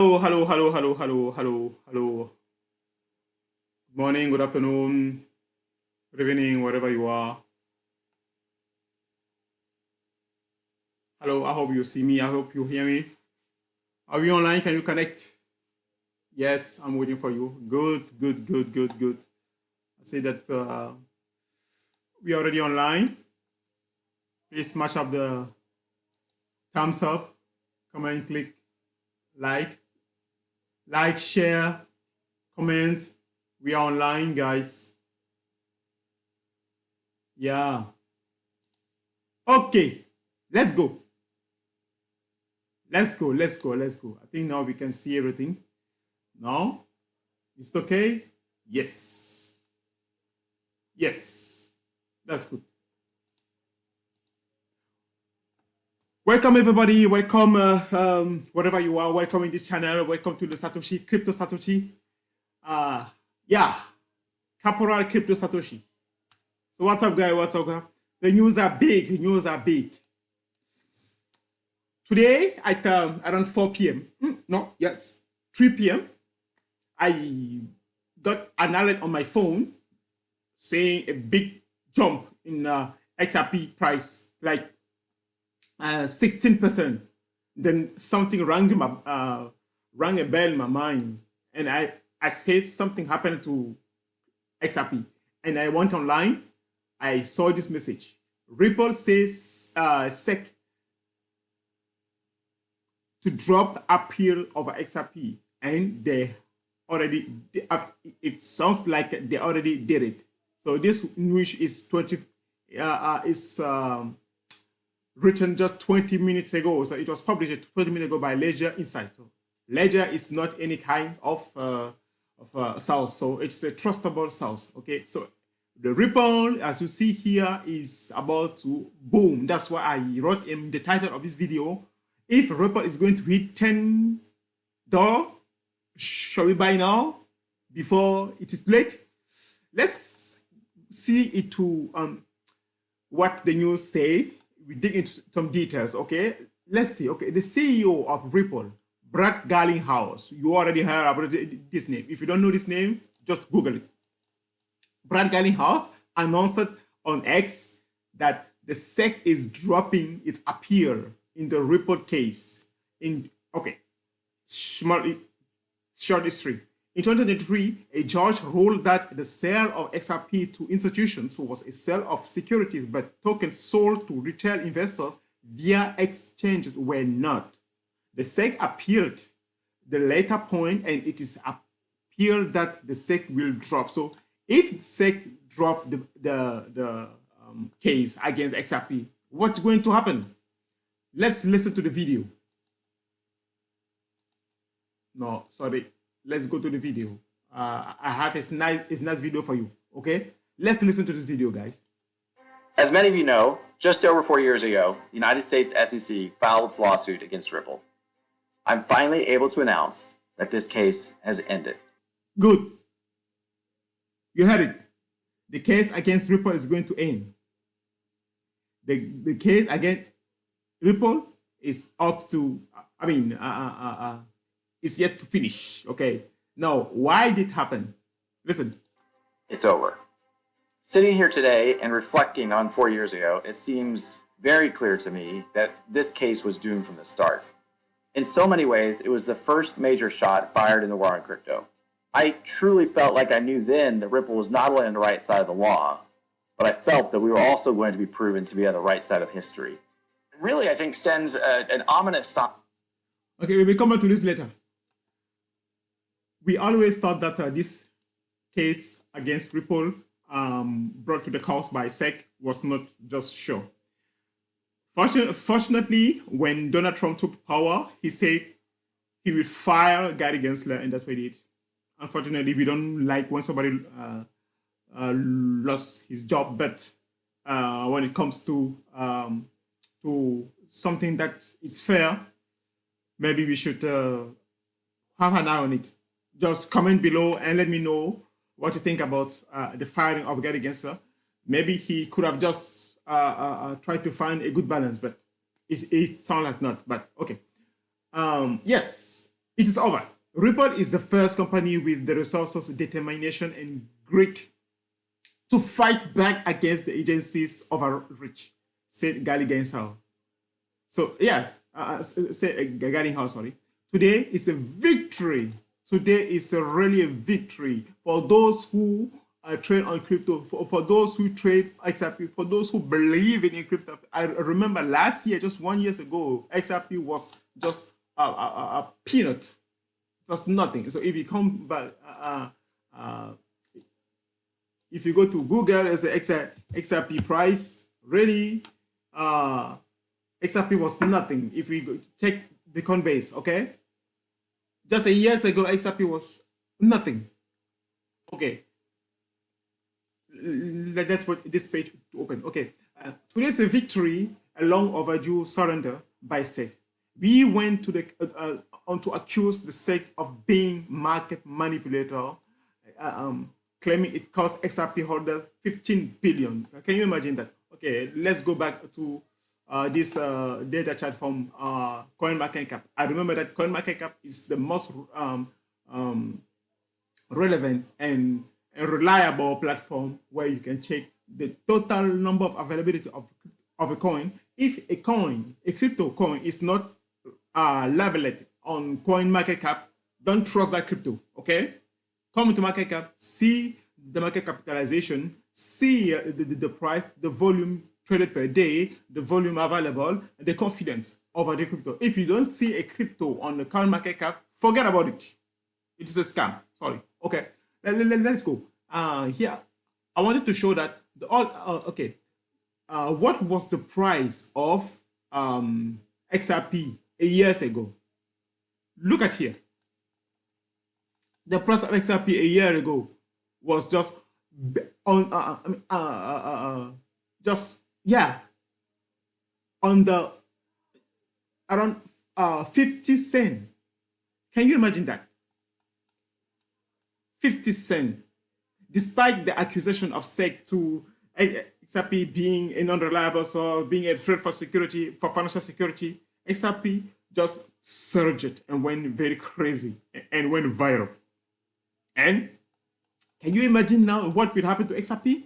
Hello. Good morning, good afternoon, good evening, wherever you are. Hello, I hope you see me. I hope you hear me. Are you online? Can you connect? Yes, I'm waiting for you. Good. I say that we are already online. Please smash up the thumbs up, comment, click, like, share, comment. We are online, guys. Yeah. Okay, let's go. Let's go. I think now we can see everything. Now, is it okay? Yes. That's good. Welcome everybody. Welcome wherever you are. Welcome in this channel. Welcome to the Satoshi Crypto Satoshi. Caporal Crypto Satoshi. So what's up, guys? What's up? The news are big. Today at around 4 p.m. 3 p.m. I got an alert on my phone saying a big jump in XRP price, like 16%. Then something rang a bell in my mind, and I said something happened to XRP, and I went online. I saw this message. Ripple says SEC to drop appeal over XRP, and it sounds like they already did it. So this news is written just 20 minutes ago. So it was published 20 minutes ago by Ledger Insight. So Ledger is not any kind of source, so it's a trustable source. Okay, so the Ripple, as you see here, is about to boom. That's why I wrote in the title of this video, if Ripple is going to hit $10, shall we buy now before it is late? Let's see it to what the news say. We dig into some details. Okay, let's see. Okay, the CEO of Ripple, Brad Garlinghouse. You already heard about this name. If you don't know this name, just Google it. Brad Garlinghouse announced on X that the SEC is dropping its appeal in the Ripple case. Short history. In 2023, a judge ruled that the sale of XRP to institutions was a sale of securities, but tokens sold to retail investors via exchanges were not. The SEC appealed the later point, and it is appealed that the SEC will drop. So if the SEC drop the case against XRP, what's going to happen? Let's listen to the video. No, sorry. Let's go to the video. I have a nice video for you. Okay, let's listen to this video, guys. As many of you know, just over 4 years ago, the United States SEC filed its lawsuit against Ripple. I'm finally able to announce that this case has ended. Good. You heard it. The case against Ripple is going to end. The case against Ripple is up to, it's yet to finish. Okay. Now, why did it happen? Listen. It's over. Sitting here today and reflecting on 4 years ago, it seems very clear to me that this case was doomed from the start. In so many ways, it was the first major shot fired in the war on crypto. I truly felt like I knew then that Ripple was not only on the right side of the law, but I felt that we were also going to be proven to be on the right side of history. It really, I think, sends an ominous sign. Okay, we will come back to this later. We always thought that this case against Ripple brought to the court by SEC was not just sure. Fortunately, when Donald Trump took power, he said he would fire Gary Gensler, and that's what he did. Unfortunately, we don't like when somebody lost his job, but when it comes to something that is fair, maybe we should have an eye on it. Just comment below and let me know what you think about the firing of Gary Gensler. Maybe he could have just tried to find a good balance, but it sounds like not. But okay. Yes, It is over. Ripple is the first company with the resources, determination, and grit to fight back against the agencies overreach, said Gary Genshaw. So yes, Gary House, sorry. Today is a victory. Today is really a victory for those who trade on crypto, for those who trade XRP, for those who believe in crypto. I remember last year, just 1 year ago, XRP was just a peanut. It was nothing. So if you come back, if you go to Google, as the XRP price, really, XRP was nothing. If we take the Coinbase, okay? Just a year ago, XRP was nothing. Okay. Let's put this page to open. Okay. Today's a victory, a long overdue surrender by SEC. We went to the on to accuse the SEC of being market manipulator, claiming it cost XRP holder 15 billion. Can you imagine that? Okay, let's go back to this data chart from CoinMarketCap. I remember that CoinMarketCap is the most relevant and reliable platform where you can check the total number of availability of a coin. If a coin, a crypto coin, is not labeled on CoinMarketCap, don't trust that crypto, okay? Come to MarketCap, see the market capitalization, see the price, the volume traded per day, the volume available, the confidence over the crypto. If you don't see a crypto on the CoinMarketCap, forget about it. It is a scam. Sorry. Okay. Let's go. Here, I wanted to show that okay. What was the price of XRP a year ago? Look at here. The price of XRP a year ago was just on on the around 50 cents. Can you imagine that? 50 cents. Despite the accusation of SEC to XRP being a non-reliable source, being a threat for security, for financial security, XRP just surged and went very crazy and went viral. And can you imagine now what will happen to XRP?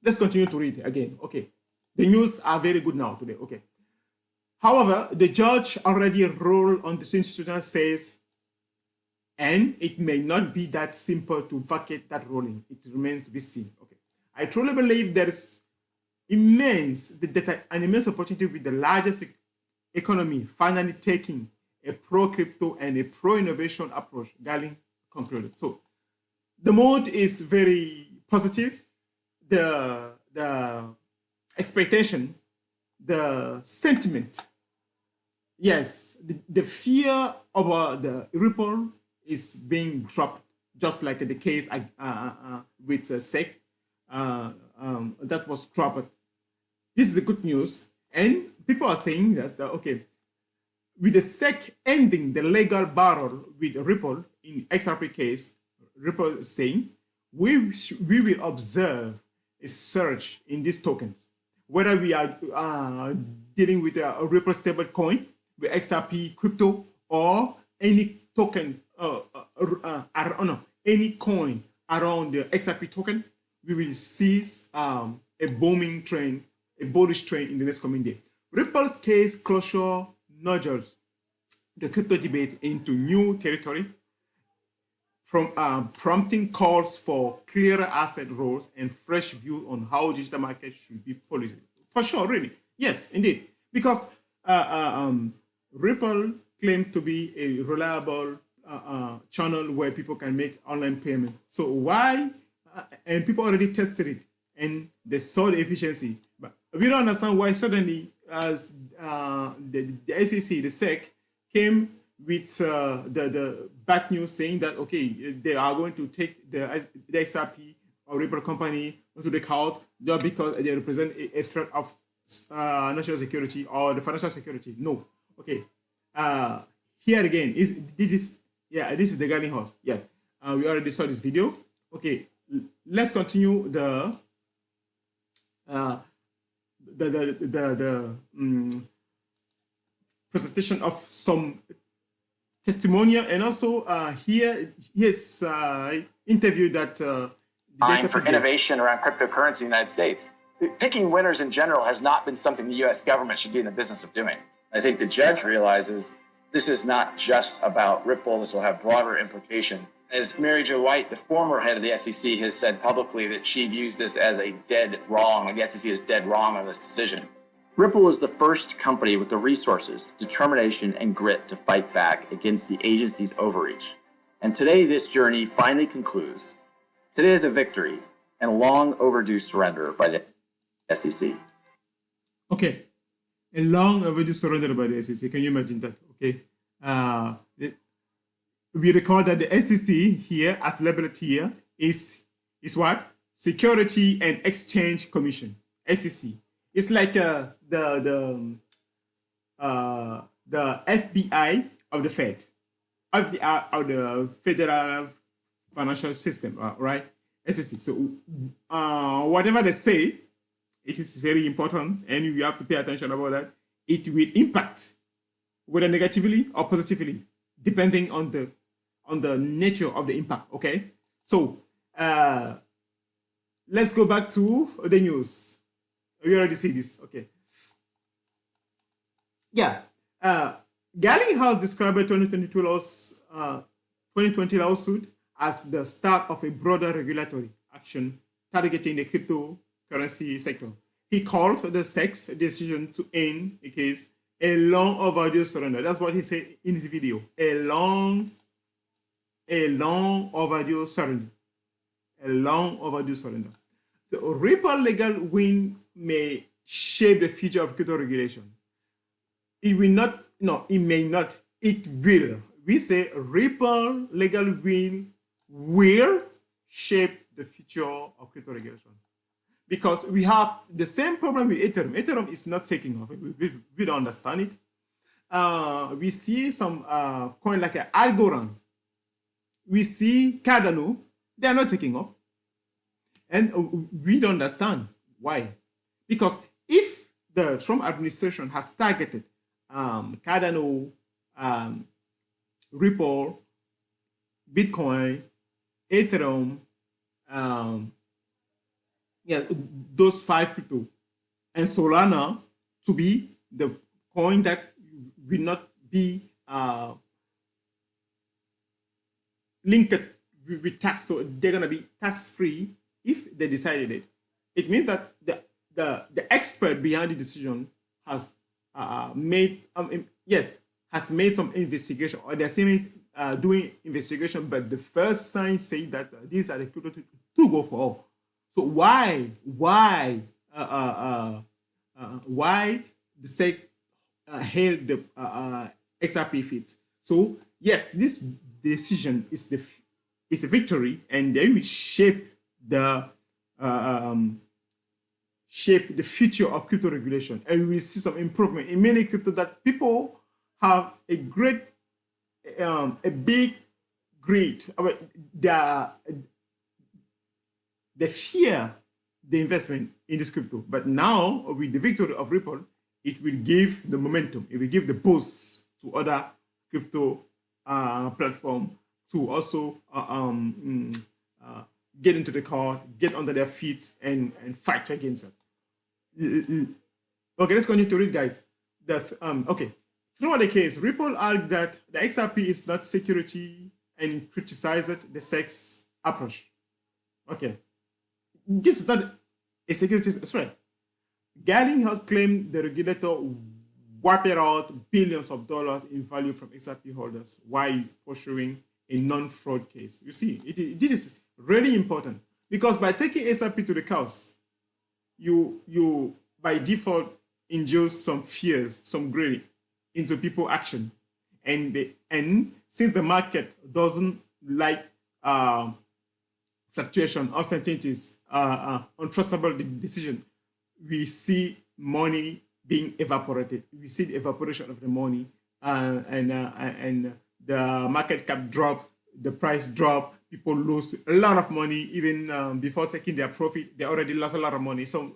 Let's continue to read again. Okay. The news are very good now today. Okay. However, the judge already ruled on this institution, says, and it may not be that simple to vacate that ruling. It remains to be seen. Okay. I truly believe there is an immense opportunity with the largest economy finally taking a pro-crypto and a pro-innovation approach, Galen concluded. So the mood is very positive. The expectation, the sentiment, yes, the fear of the Ripple is being dropped, just like the case with SEC that was dropped. This is a good news, and people are saying that okay, with the SEC ending the legal battle with Ripple in XRP case, Ripple is saying we will observe a surge in these tokens, whether we are dealing with a Ripple stable coin, with XRP crypto, or any token, any coin around the XRP token. We will see a booming trend, a bullish trend in the next coming day. Ripple's case closure nudges the crypto debate into new territory, from prompting calls for clearer asset roles and fresh view on how digital markets should be policed. For sure, really. Yes, indeed. Because Ripple claimed to be a reliable channel where people can make online payment. So why? And people already tested it and they saw the efficiency. But we don't understand why suddenly, as the SEC, the SEC, came with the bad news saying that, okay, they are going to take the XRP or Ripple company onto the court just because they represent a threat of national security or the financial security. No. Okay. Here again, this is the guiding horse. Yes. We already saw this video. Okay. Let's continue the presentation of some testimonial, and also here's interview that time for innovation around cryptocurrency in the United States. Picking winners in general has not been something the U.S. government should be in the business of doing. I think the judge realizes this is not just about Ripple. This will have broader implications. As Mary Jo White, the former head of the SEC, has said publicly that she views this as a dead wrong, and the SEC is dead wrong on this decision. Ripple is the first company with the resources, determination, and grit to fight back against the agency's overreach. And today, this journey finally concludes. Today is a victory and a long overdue surrender by the SEC. Okay, a long overdue surrender by the SEC. Can you imagine that? Okay, we record that the SEC here, as labeled here, is what? Security and Exchange Commission, SEC. It's like the FBI of the Fed, of the Federal Financial System, right? SEC. So whatever they say, it is very important, and you have to pay attention about that. It will impact whether negatively or positively, depending on the nature of the impact. Okay. So let's go back to the news. We already see this. Okay. Yeah. Galley House described the 2020 lawsuit as the start of a broader regulatory action targeting the cryptocurrency sector. He called the SEC's decision to end the case a long overdue surrender. That's what he said in his video. A long overdue surrender. A long overdue surrender. The Ripple legal win may shape the future of crypto regulation. It will not, no, it may not, it will. We say Ripple legal win will shape the future of crypto regulation. Because we have the same problem with Ethereum. Ethereum is not taking off. We don't understand it. We see some coin like Algorand. We see Cardano. They are not taking off. And we don't understand why. Because if the Trump administration has targeted Cardano, Ripple, Bitcoin, Ethereum, yeah, those 5 crypto, and Solana to be the coin that will not be linked with tax, so they're gonna be tax-free if they decided it. It means that the expert behind the decision has made some investigation, or they're still doing investigation, but the first sign say that these are the crypto to go for all. So why the SEC held the XRP feeds? So yes, this decision is a victory, and they will shape the future of crypto regulation, and we will see some improvement in many crypto that people have a great, a big greed. They fear the investment in this crypto, but now with the victory of Ripple, it will give the momentum, it will give the boost to other crypto platform to also get into the car, get under their feet, and fight against it. Okay, let's continue to read, guys. Okay, throughout the case, Ripple argued that the XRP is not security and criticized the SEC's approach. Okay, this is not a security threat. Galley has claimed the regulator wiped out billions of dollars in value from XRP holders while pursuing a non-fraud case. You see, this is really important, because by taking XRP to the cows, you by default induce some fears, some greed into people's action, and since the market doesn't like fluctuation, uncertainties, untrustable decision, we see money being evaporated. We see the evaporation of the money, and the market cap drop, the price drop. People lose a lot of money even before taking their profit. They already lost a lot of money. So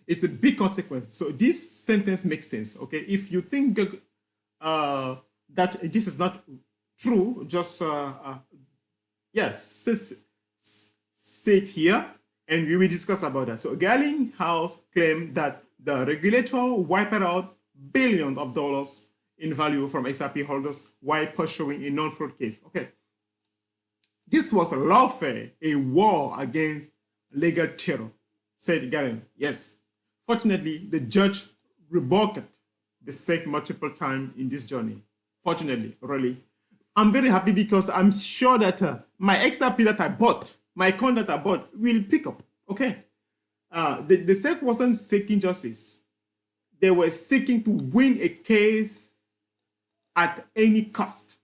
it's a big consequence. So this sentence makes sense. Okay, if you think that this is not true, just yes, say it here, and we will discuss about that. So Garlinghouse claimed that the regulator wiped out billions of dollars in value from XRP holders while pursuing a non-fraud case. Okay, this was a lawfare, a war against legal terror, said Garling. Yes. Fortunately, the judge rebuked the SEC multiple times in this journey. Fortunately, really. I'm very happy because I'm sure that my XRP that I bought, my coin that I bought, will pick up. Okay. The SEC wasn't seeking justice. They were seeking to win a case at any cost.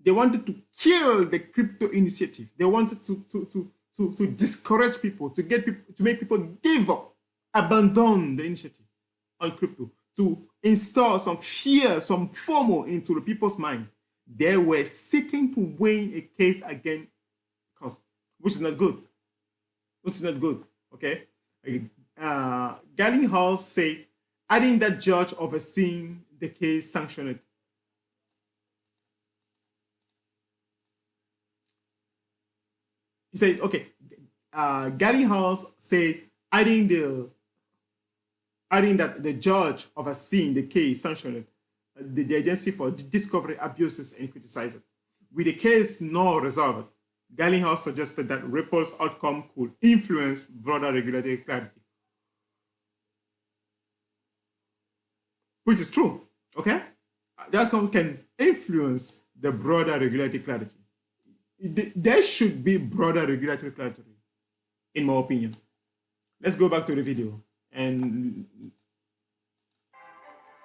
They wanted to kill the crypto initiative. They wanted to discourage people, to get people, to make people give up, abandon the initiative on crypto, to install some fear, some FOMO into the people's mind. They were seeking to win a case against cost, which is not good. Which is not good. Okay. Garlinghouse said, adding that judge overseeing the case sanctioned it. He said, okay, Garlinghouse said, adding that the judge overseeing the case sanctioned the agency for discovery abuses and criticized it. With the case now resolved, Garlinghouse suggested that Ripple's outcome could influence broader regulatory clarity, which is true. Okay, the outcome can influence the broader regulatory clarity. There should be broader regulatory clarity, in my opinion. Let's go back to the video. And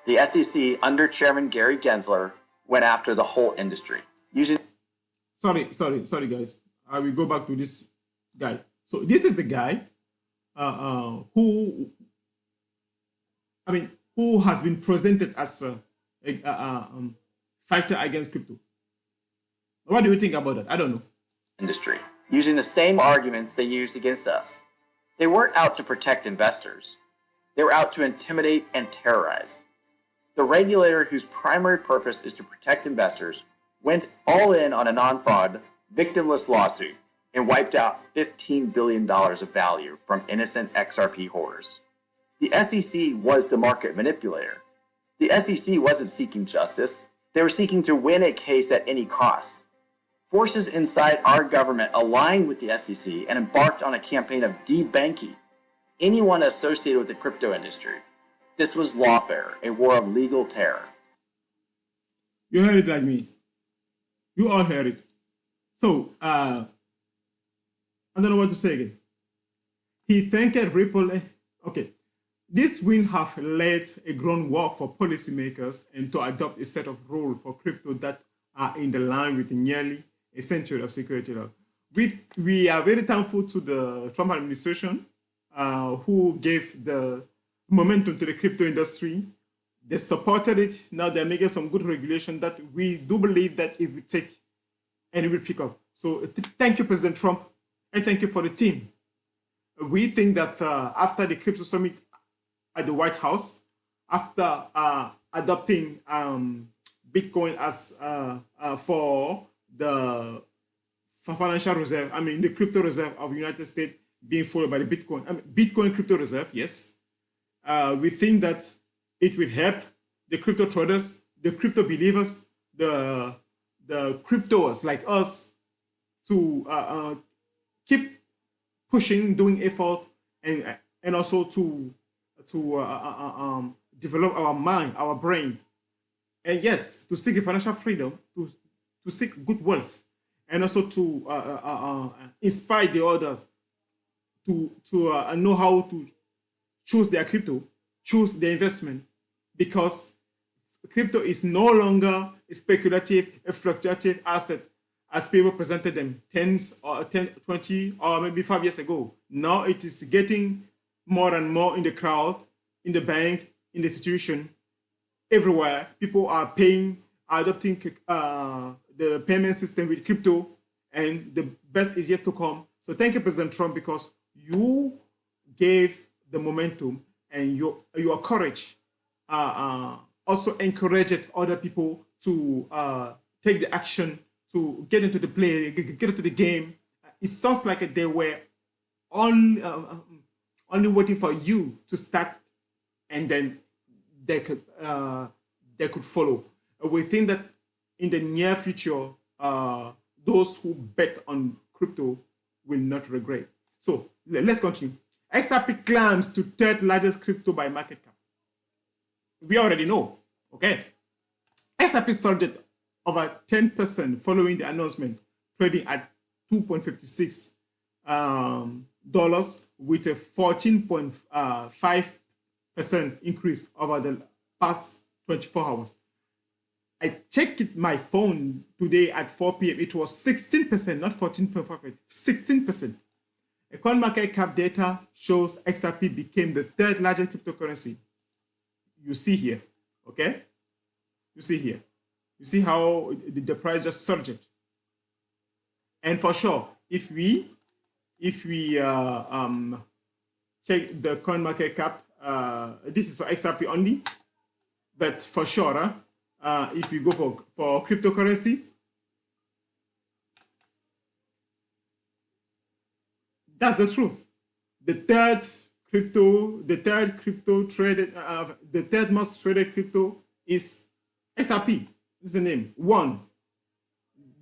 the SEC under Chairman Gary Gensler went after the whole industry using. Sorry, guys. I will go back to this guy. So this is the guy who has been presented as a fighter against crypto. What do you think about that? I don't know. Industry using the same arguments they used against us. They weren't out to protect investors. They were out to intimidate and terrorize. The regulator, whose primary purpose is to protect investors, went all in on a non-fraud, victimless lawsuit and wiped out $15 billion of value from innocent XRP holders. The SEC was the market manipulator. The SEC wasn't seeking justice. They were seeking to win a case at any cost. Forces inside our government aligned with the SEC and embarked on a campaign of debanking anyone associated with the crypto industry. This was lawfare, a war of legal terror. You heard it like me. You all heard it. So, I don't know what to say again. He thanked Ripple. Okay. This will have laid a groundwork for policymakers and to adopt a set of rules for crypto that are in the line with nearly a century of security law. We are very thankful to the Trump administration who gave the momentum to the crypto industry. They supported it. Now they're making some good regulation that we do believe that it will take and it will pick up. So thank you, President Trump, and thank you for the team. We think that after the crypto summit at the White House, after adopting Bitcoin as for the financial reserve, the crypto reserve of the United States being followed by the Bitcoin crypto reserve, yes. We think that it will help the crypto traders, the crypto believers, the cryptos like us to keep pushing, doing effort, and also to develop our mind, our brain, and yes, to seek financial freedom, to seek good wealth, and also to inspire the others to know how to choose their crypto, choose their investment, because crypto is no longer a speculative, a fluctuative asset as people presented them 10, 20, or maybe 5 years ago. Now it is getting more and more in the crowd, in the bank, in the institution, everywhere. People are paying, adopting the payment system with crypto, and the best is yet to come. So thank you, President Trump, because you gave the momentum and your courage also encouraged other people to take the action, to get into the play, get into the game. It sounds like they were only waiting for you to start, and then they could follow. We think that in the near future, those who bet on crypto will not regret. So let's continue. XRP climbs to third largest crypto by market cap. We already know, okay? XRP surged over 10% following the announcement, trading at $2.56 with a 14.5% increase over the past 24 hours. I checked my phone today at 4 p.m. It was 16%, not 14.5%, 16%. CoinMarketCap data shows XRP became the third largest cryptocurrency. You see here, okay? You see here. You see how the price just surged. And for sure, if we check the CoinMarketCap, this is for XRP only, but for sure, if you go for cryptocurrency, that's the truth. The third most traded crypto is XRP. This is the name. One,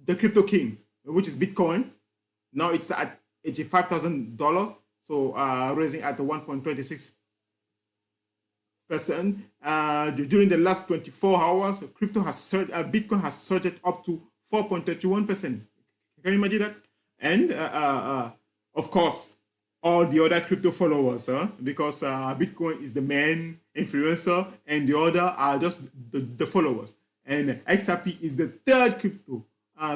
the crypto king, which is Bitcoin. Now it's at $85,000, so raising at 1.26%. During the last 24 hours, Bitcoin has surged up to 4.31%. Can you imagine that? And of course, all the other crypto followers, because Bitcoin is the main influencer and the other are just the followers. And XRP is the third crypto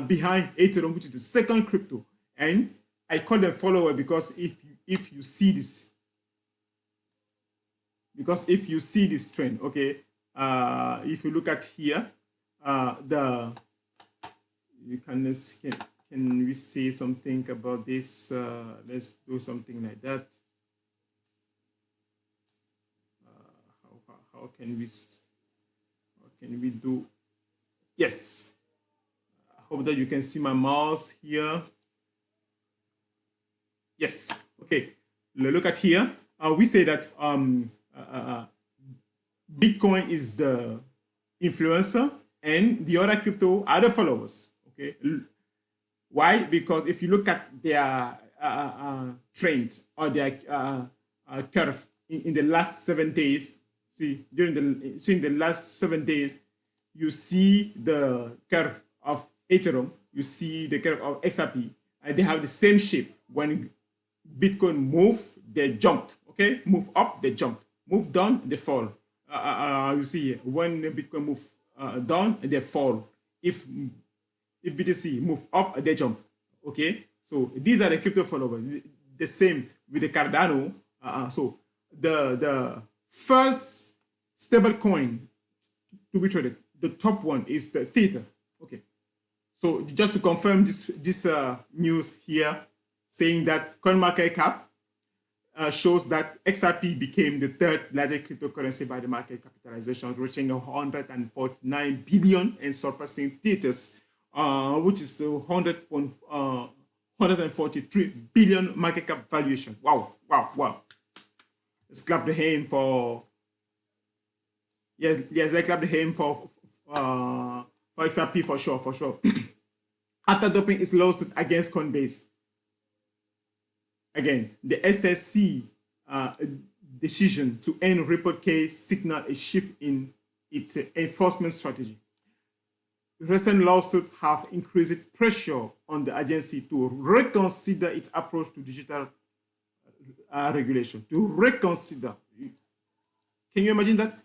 behind Ethereum, which is the second crypto. And I call them follower because if you see this, trend, okay, if you look at here, can we say something about this? Let's do something like that. How can we do? Yes. I hope that you can see my mouse here. Yes. Okay. Look at here. We say that Bitcoin is the influencer and the other crypto are the followers. Okay. Why? Because if you look at their trend or their curve in the last 7 days, in the last 7 days, you see the curve of Ethereum, you see the curve of XRP, and they have the same shape. When Bitcoin move, they jumped. Okay, move up, they jumped. Move down, they fall. You see when Bitcoin move down, they fall. If BTC move up, they jump. Okay, so these are the crypto followers. The same with the Cardano. So the first stable coin to be traded, the top one is the Theta. Okay, so just to confirm this news here, saying that CoinMarketCap shows that XRP became the third largest cryptocurrency by the market capitalization, reaching 149 billion and surpassing Theta's, which is 143 billion market cap valuation. Wow, wow, wow. Let's clap the hand for, yes, let's clap the hand for XRP for sure. After dropping its lawsuit against Coinbase, again, the SEC decision to end Ripple case signaled a shift in its enforcement strategy. Recent lawsuits have increased pressure on the agency to reconsider its approach to digital regulation. To reconsider. Can you imagine that?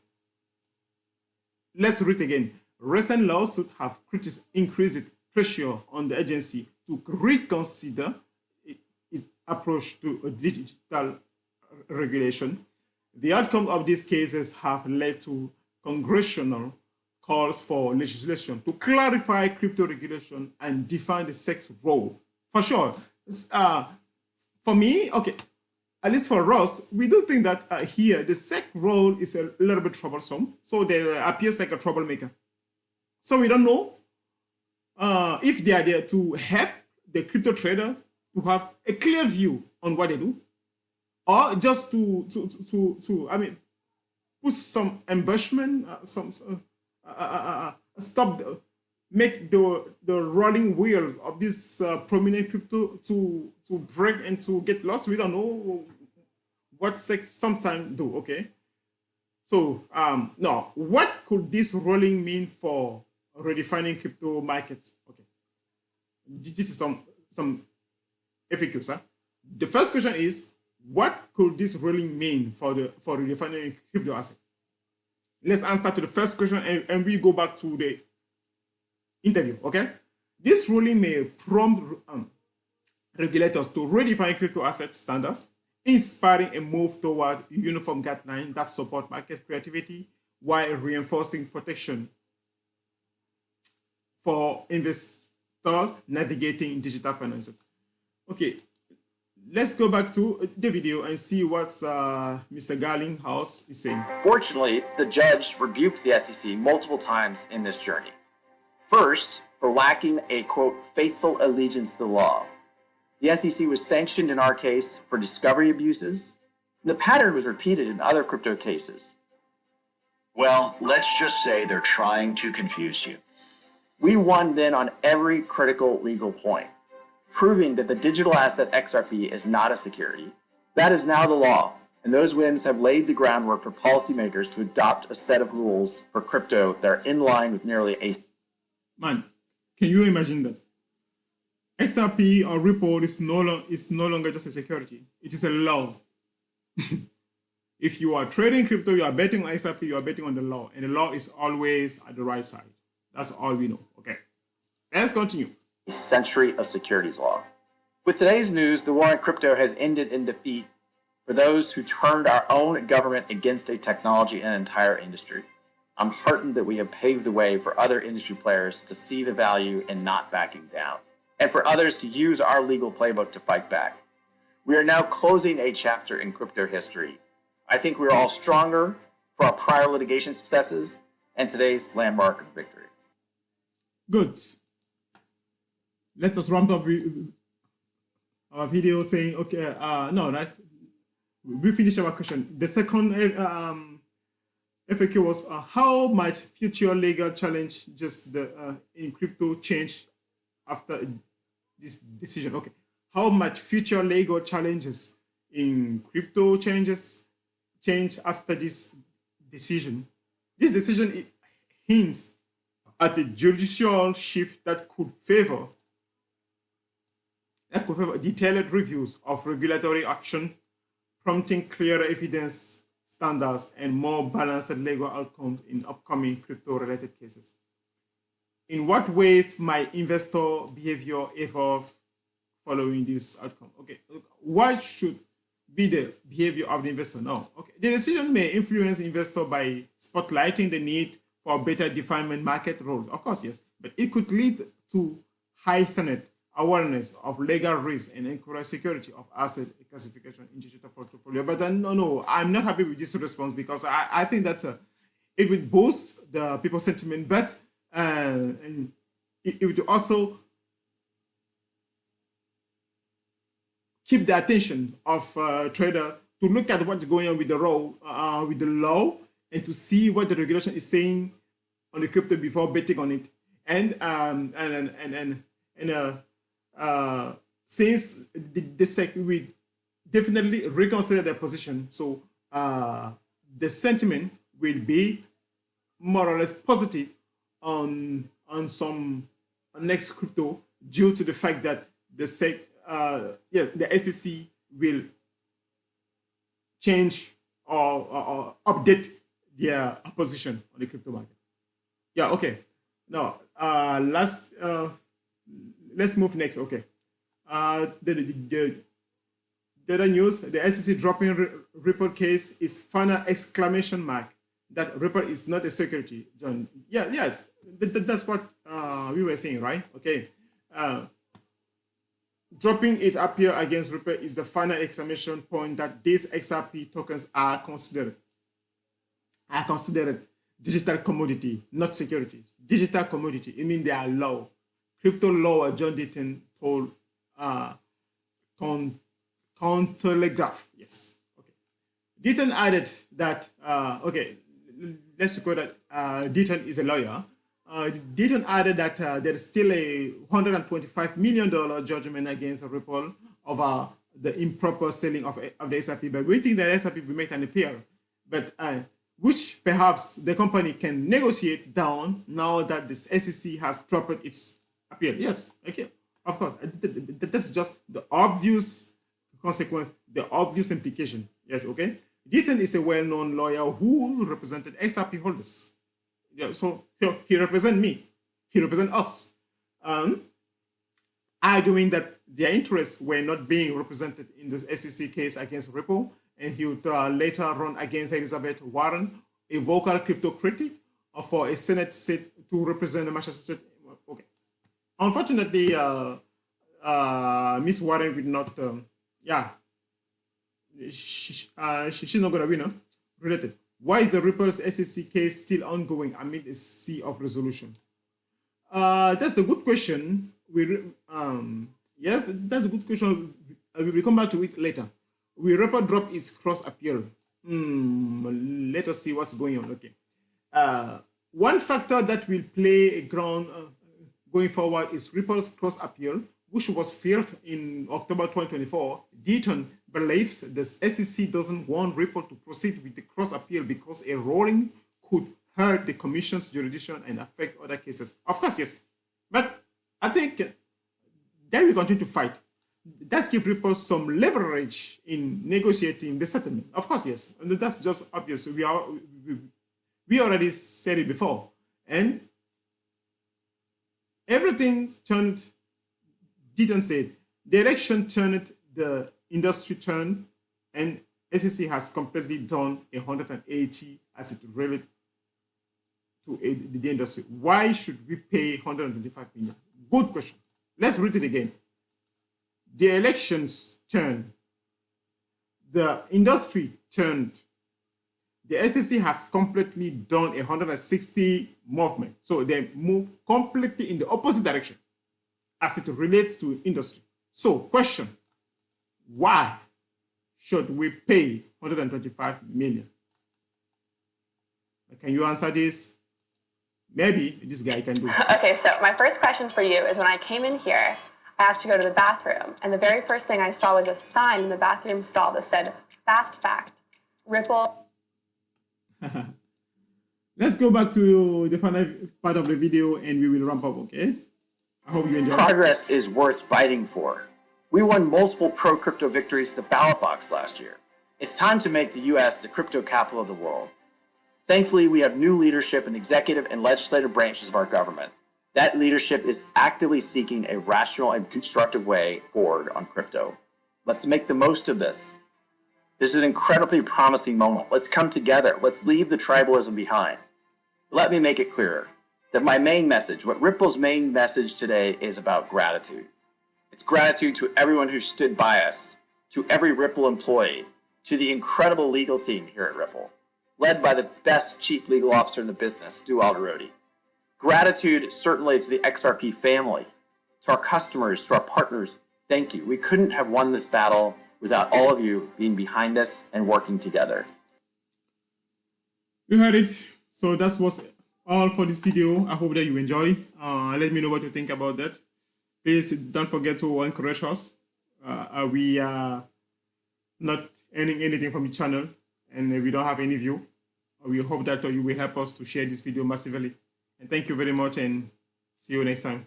Let's read again. Recent lawsuits have increased pressure on the agency to reconsider its approach to digital regulation. The outcome of these cases have led to congressional calls for legislation to clarify crypto regulation and define the SEC's role. For sure. For me, okay, at least for us, we do think that here the SEC role is a little bit troublesome. So they appears like a troublemaker. So we don't know if they are there to help the crypto traders to have a clear view on what they do, or just to I mean, put some ambushment, make the rolling wheels of this prominent crypto to break and to get lost. We don't know what SEC sometimes do. Okay, so now what could this rolling mean for redefining crypto markets? Okay, this is some FAQs. Huh? The first question is, what could this rolling mean for redefining crypto asset? Let's answer to the first question, and we go back to the interview. Okay, this ruling may prompt regulators to redefine crypto asset standards, inspiring a move toward uniform guidelines that support market creativity while reinforcing protection for investors navigating digital finances. Okay, let's go back to the video and see what Mr. Garlinghouse is saying. Fortunately, the judge rebuked the SEC multiple times in this journey. First, for lacking a, quote, faithful allegiance to the law. The SEC was sanctioned in our case for discovery abuses. The pattern was repeated in other crypto cases. Well, let's just say they're trying to confuse you. We won then on every critical legal point, proving that the digital asset XRP is not a security. That is now the law, and those wins have laid the groundwork for policymakers to adopt a set of rules for crypto that are in line with nearly a... Man, can you imagine that? XRP or Ripple is no longer just a security. It is a law. If you are trading crypto, you are betting on XRP, you are betting on the law. And the law is always at the right side. That's all we know. Okay, let's continue. A century of securities law. With today's news, the war on crypto has ended in defeat for those who turned our own government against a technology and an entire industry. I'm heartened that we have paved the way for other industry players to see the value in not backing down, and for others to use our legal playbook to fight back. We are now closing a chapter in crypto history. I think we're all stronger for our prior litigation successes and today's landmark of victory. Good. Let us wrap up our video saying, okay, no, that we finished our question. The second FAQ was how much future legal challenges in crypto change after this decision. Okay, how much future legal challenges in crypto change after this decision? This decision hints at a judicial shift that could favor detailed reviews of regulatory action, prompting clearer evidence standards and more balanced legal outcomes in upcoming crypto-related cases. In what ways might investor behavior evolve following this outcome? Okay, what should be the behavior of the investor now? Okay, the decision may influence investor by spotlighting the need for better defined market rules. Of course, yes, but it could lead to heightened awareness of legal risk and encourage security of asset classification in digital portfolio. But no, I'm not happy with this response because I think that it would boost the people's sentiment, but it would also keep the attention of traders to look at what's going on with the law, and to see what the regulation is saying on the crypto before betting on it. And since the SEC will definitely reconsider their position, so the sentiment will be more or less positive on some next crypto, due to the fact that the SEC, the SEC will change or update their position on the crypto market. Yeah, okay. Now, let's move next. Okay. The other news, the SEC dropping Ripple case is final exclamation mark that Ripple is not a security, John. Yeah, yes, that's what we were saying, right? Okay. dropping its appeal against Ripple is the final exclamation point that these XRP tokens are considered digital commodity, not securities. Digital commodity, it means they are law. Crypto law, John Deaton told Cointelegraph. Yes. Okay. Deaton added that, okay, let's quote that Deaton is a lawyer. Deaton added that there's still a $125 million judgment against Ripple over the improper selling of the XRP. But we think that XRP will make an appeal, but which perhaps the company can negotiate down now that the SEC has dropped its appeal. Yes, okay, of course. That's just the obvious consequence, the obvious implication. Yes, okay. Deaton is a well-known lawyer who represented XRP holders. Yeah, so he represents me. He represents us. Arguing that their interests were not being represented in the SEC case against Ripple, and he would later run against Elizabeth Warren, a vocal crypto critic, for a Senate seat to represent the Massachusetts. Okay. Unfortunately, Miss Warren will not, she's not going to win, huh? Related. Why is the Ripple's SEC case still ongoing amid a sea of resolution? That's a good question. Yes, that's a good question. We will come back to it later. Will Ripple drop its cross appeal? Let us see what's going on. Okay. One factor that will play a ground going forward is Ripple's cross appeal, which was filed in October 2024. Deaton believes the SEC doesn't want Ripple to proceed with the cross appeal because a ruling could hurt the commission's jurisdiction and affect other cases. Of course, yes. But I think they will continue to fight. That's give Ripple some leverage in negotiating the settlement. Of course, yes. And that's just obvious. We already said it before. And everything turned, Deaton said, the election turned, the industry turned, and SEC has completely done 180 as it relates to the industry. Why should we pay 125 million? Good question. Let's read it again. The elections turned. The industry turned. The SEC has completely done 160 movement. So they move completely in the opposite direction as it relates to industry. So question, why should we pay 125 million? Can you answer this? Maybe this guy can do it. Okay, so my first question for you is when I came in here, I asked to go to the bathroom, and the very first thing I saw was a sign in the bathroom stall that said, "Fast fact, Ripple." Let's go back to the final part of the video and we will wrap up, okay? I hope you enjoyed. Progress is worth fighting for. We won multiple pro-crypto victories at the ballot box last year. It's time to make the U.S. the crypto capital of the world. Thankfully, we have new leadership in the executive and legislative branches of our government. That leadership is actively seeking a rational and constructive way forward on crypto. Let's make the most of this. This is an incredibly promising moment. Let's come together. Let's leave the tribalism behind. Let me make it clearer that my main message, what Ripple's main message today is about gratitude. It's gratitude to everyone who stood by us, to every Ripple employee, to the incredible legal team here at Ripple, led by the best chief legal officer in the business, Stu Alderodi. Gratitude certainly to the XRP family, to our customers, to our partners. Thank you. We couldn't have won this battle without all of you being behind us and working together. You heard it. So that was all for this video. I hope that you enjoy. Let me know what you think about that. Please don't forget to encourage us. We are not earning anything from the channel and we don't have any view. We hope that you will help us to share this video massively. And thank you very much and see you next time.